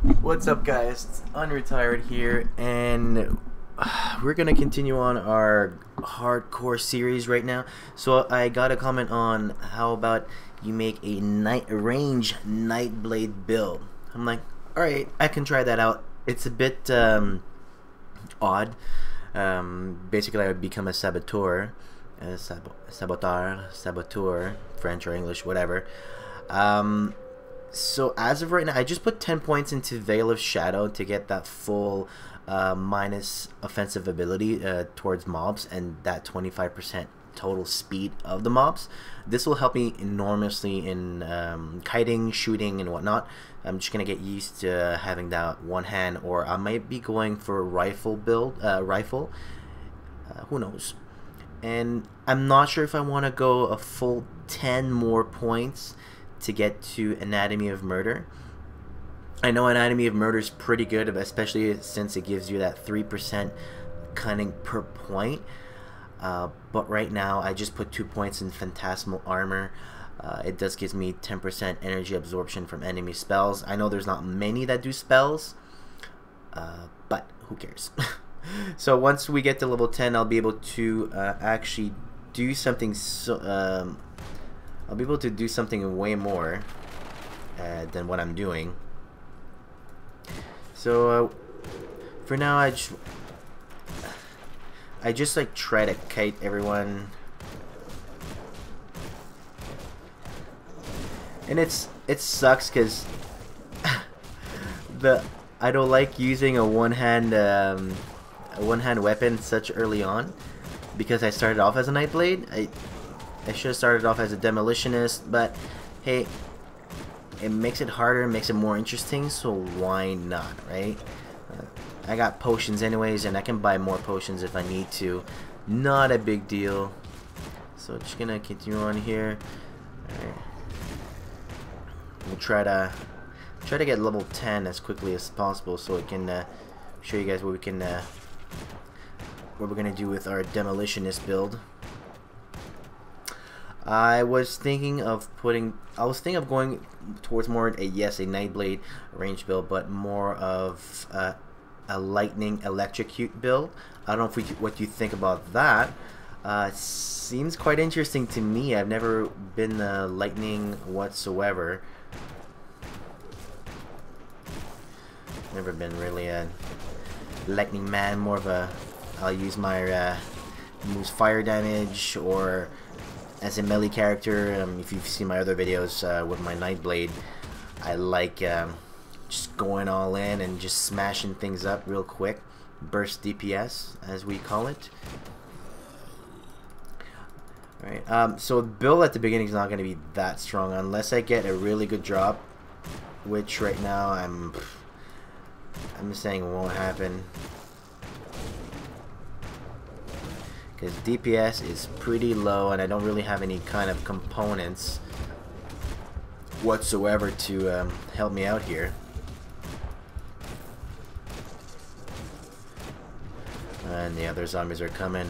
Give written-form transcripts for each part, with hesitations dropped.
What's up, guys? It's Unretired here, and we're gonna continue on our hardcore series right now. So I got a comment on how about you make a range Nightblade build. I'm like, all right, I can try that out. It's a bit odd. Basically, I would become a Saboteur, Saboteur, French or English, whatever. So as of right now, I just put 10 points into Veil of Shadow to get that full minus offensive ability towards mobs and that 25% total speed of the mobs. This will help me enormously in kiting, shooting, and whatnot. I'm just gonna get used to having that one hand, or I might be going for a rifle build. Who knows? And I'm not sure if I want to go a full 10 more points to get to Anatomy of Murder. I know Anatomy of Murder is pretty good, especially since it gives you that 3% cunning per point. But right now, I just put 2 points in Phantasmal Armor. It does give me 10% energy absorption from enemy spells. I know there's not many that do spells, but who cares? So once we get to level 10, I'll be able to actually do something. I'll be able to do something way more than what I'm doing. So for now, I just like try to kite everyone, and it sucks because I don't like using a one hand weapon such early on, because I started off as a Nightblade. I should have started off as a Demolitionist, but hey, it makes it harder, makes it more interesting, so why not, right? I got potions anyways, and I can buy more potions if I need to. Not a big deal. So just gonna continue on here. Alright. We'll try to get level 10 as quickly as possible, so I can show you guys what we're gonna do with our Demolitionist build. I was thinking of going towards more a Nightblade range build, but more of a lightning electrocute build. I don't know what you think about that. Seems quite interesting to me. I've never been lightning whatsoever. Never been really a lightning man. More of a I'll use my moves fire damage, or as a melee character. If you've seen my other videos with my Nightblade, I like just going all in and just smashing things up real quick. Burst DPS, as we call it. Alright, so build at the beginning is not going to be that strong unless I get a really good drop, which right now I'm just saying won't happen, because DPS is pretty low and I don't really have any kind of components whatsoever to help me out here. And the other zombies are coming.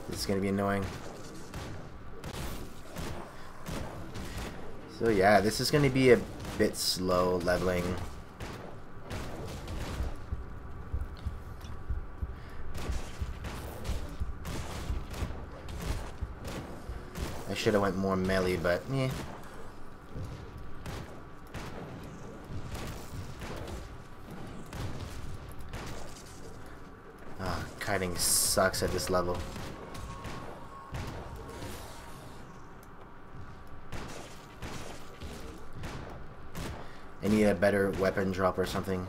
This is gonna be annoying. So yeah, this is gonna be a bit slow leveling. I should have went more melee, but yeah. Kiting sucks at this level. I need a better weapon drop or something.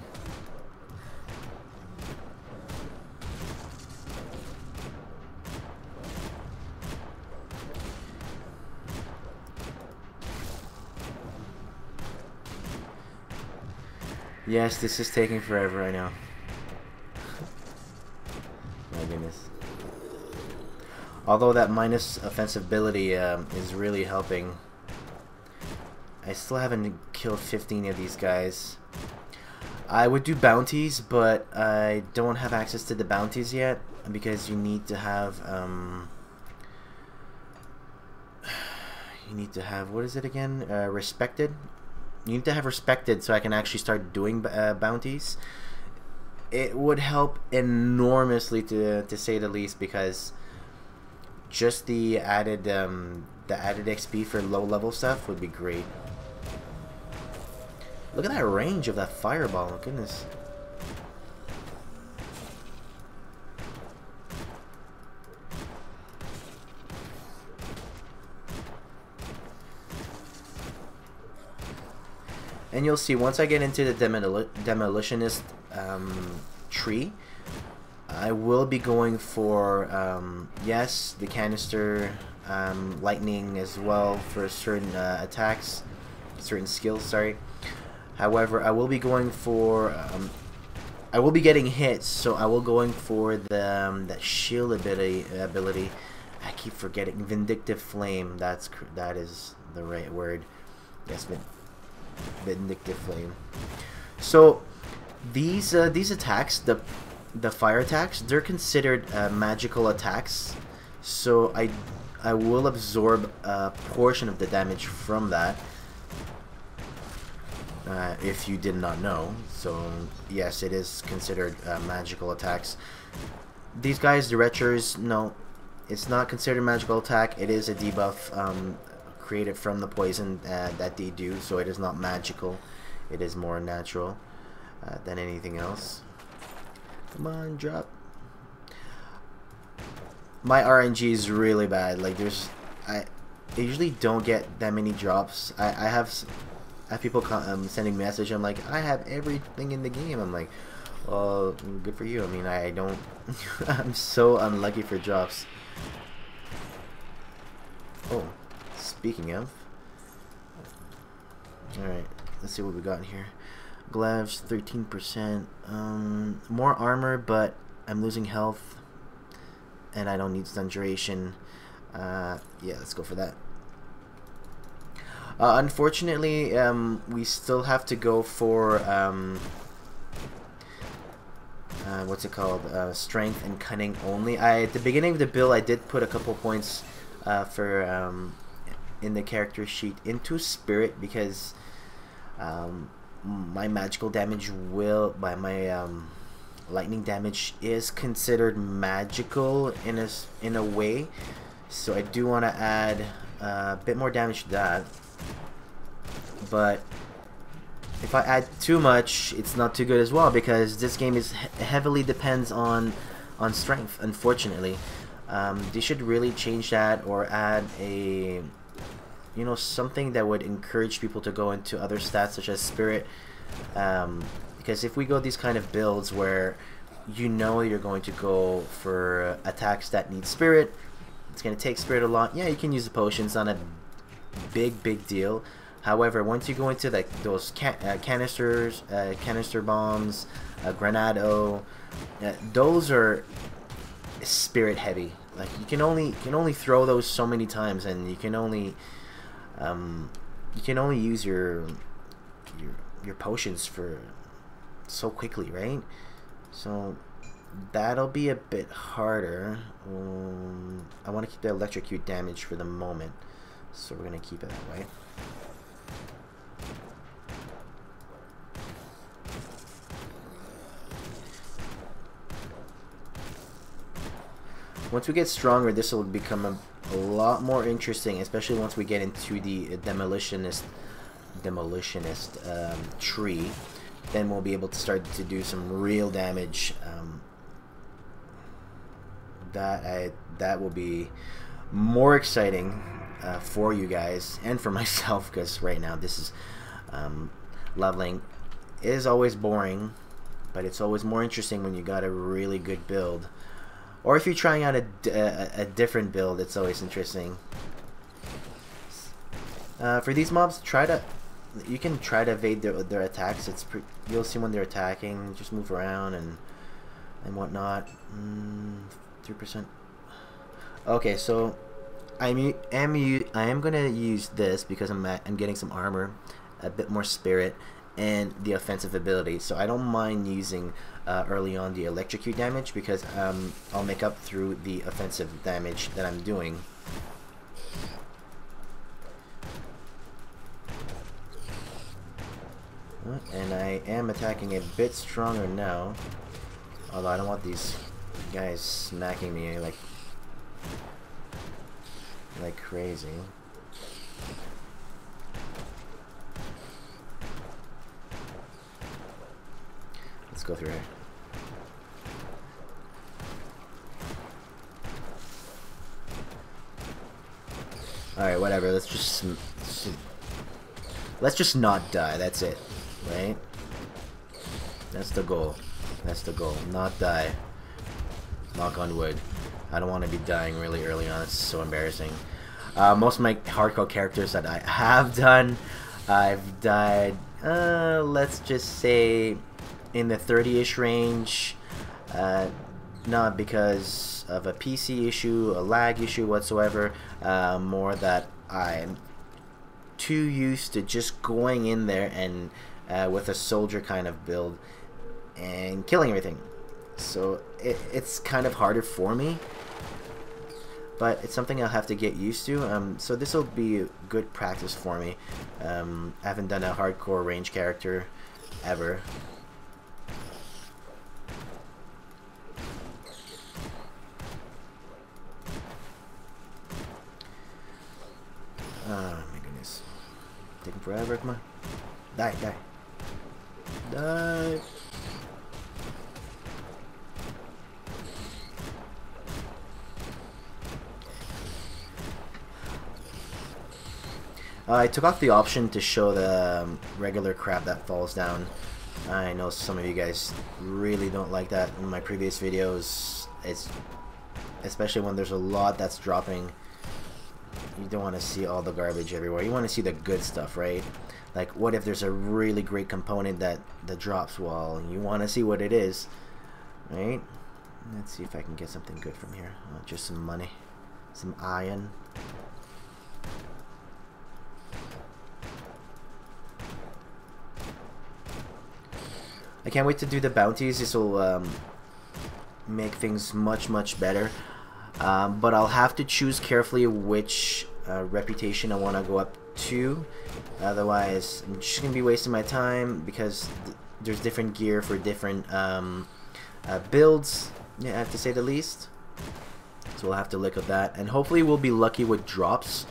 Yes, this is taking forever, I know. My goodness. Although that minus offensive ability is really helping. I still haven't killed 15 of these guys. I would do bounties, but I don't have access to the bounties yet, because you need to have You need to have, what is it again? Respected. You need to have respected so I can actually start doing bounties. It would help enormously, to say the least, because just the added XP for low level stuff would be great. Look at that range of that fireball, goodness. And you'll see once I get into the Demolitionist tree, I will be going for yes, the canister, lightning as well for certain attacks, certain skills, sorry. However, I will be going for I will be getting hits, so I will going for the that shield ability. I keep forgetting Vindictive Flame. That is the right word. Yes, Vindictive Flame. So these attacks, the fire attacks, they're considered magical attacks. So I will absorb a portion of the damage from that. If you did not know. So yes, it is considered magical attacks. These guys, the Retchers, no, it's not considered a magical attack. It is a debuff created from the poison that they do, so it is not magical. It is more natural than anything else. Come on, drop. My RNG is really bad. Like I usually don't get that many drops. I have people sending message. I'm like, I have everything in the game. I'm like, well, good for you. I mean, I don't. I'm so unlucky for drops. Oh, speaking of. Alright, let's see what we got in here. Gloves, 13%. More armor, but I'm losing health. And I don't need stun duration. Yeah, let's go for that. Unfortunately, we still have to go for what's it called? Strength and cunning only. At the beginning of the build, I did put a couple points for in the character sheet into spirit, because my magical damage by my lightning damage is considered magical in a way. So I do want to add a bit more damage to that. But if I add too much, it's not too good as well, because this game is heavily depends on strength, unfortunately. They should really change that, or add a, you know, something that would encourage people to go into other stats such as spirit, because if we go these kind of builds where you know you're going to go for attacks that need spirit, it's going to take spirit a lot. Yeah, you can use the potions, on a big deal. However, once you go into like those canisters, canister bombs, granado, those are spirit heavy. Like you can only throw those so many times, and you can only use your potions for so quickly, right? So that'll be a bit harder. I want to keep the electrocute damage for the moment, so we're gonna keep it that way. Once we get stronger, this will become a lot more interesting, especially once we get into the Demolitionist tree. Then we'll be able to start to do some real damage. That will be more exciting for you guys and for myself, because right now this is leveling is always boring, but it's always more interesting when you got a really good build. Or if you're trying out a different build, it's always interesting. For these mobs, you can try to evade their attacks. You'll see when they're attacking. Just move around and whatnot. 3%. Okay, so I am gonna use this because I'm getting some armor, a bit more spirit, and the offensive ability. So I don't mind using early on the electrocute damage, because I'll make up through the offensive damage that I'm doing. And I am attacking a bit stronger now. Although I don't want these guys smacking me like crazy. Let's go through here. Alright, whatever. Let's just not die. That's it. Right? That's the goal. That's the goal. Not die. Knock on wood. I don't want to be dying really early on. It's so embarrassing. Most of my hardcore characters that I have done, I've died, let's just say, in the 30-ish range. Not because of a PC issue, a lag issue whatsoever. More that I'm too used to just going in there and with a soldier kind of build and killing everything. So it's kind of harder for me, but it's something I'll have to get used to. So this will be good practice for me. I haven't done a hardcore range character ever. Oh my goodness. Taking forever, come on. Die, die. Die. I took off the option to show the regular crap that falls down. I know some of you guys really don't like that in my previous videos. It's especially when there's a lot that's dropping. You don't want to see all the garbage everywhere. You want to see the good stuff, right? Like, what if there's a really great component that drops? Well, you want to see what it is, right? Let's see if I can get something good from here. Oh, just some money, some iron. I can't wait to do the bounties. This will make things much better. But I'll have to choose carefully which reputation I want to go up to. Otherwise, I'm just going to be wasting my time because there's different gear for different builds, yeah, I have to say the least. So we'll have to look at that. And hopefully we'll be lucky with drops.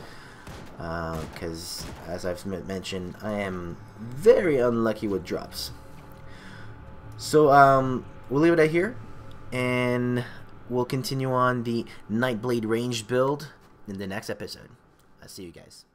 Because, as I've mentioned, I am very unlucky with drops. So, we'll leave it at here. And we'll continue on the Nightblade ranged build in the next episode. I'll see you guys.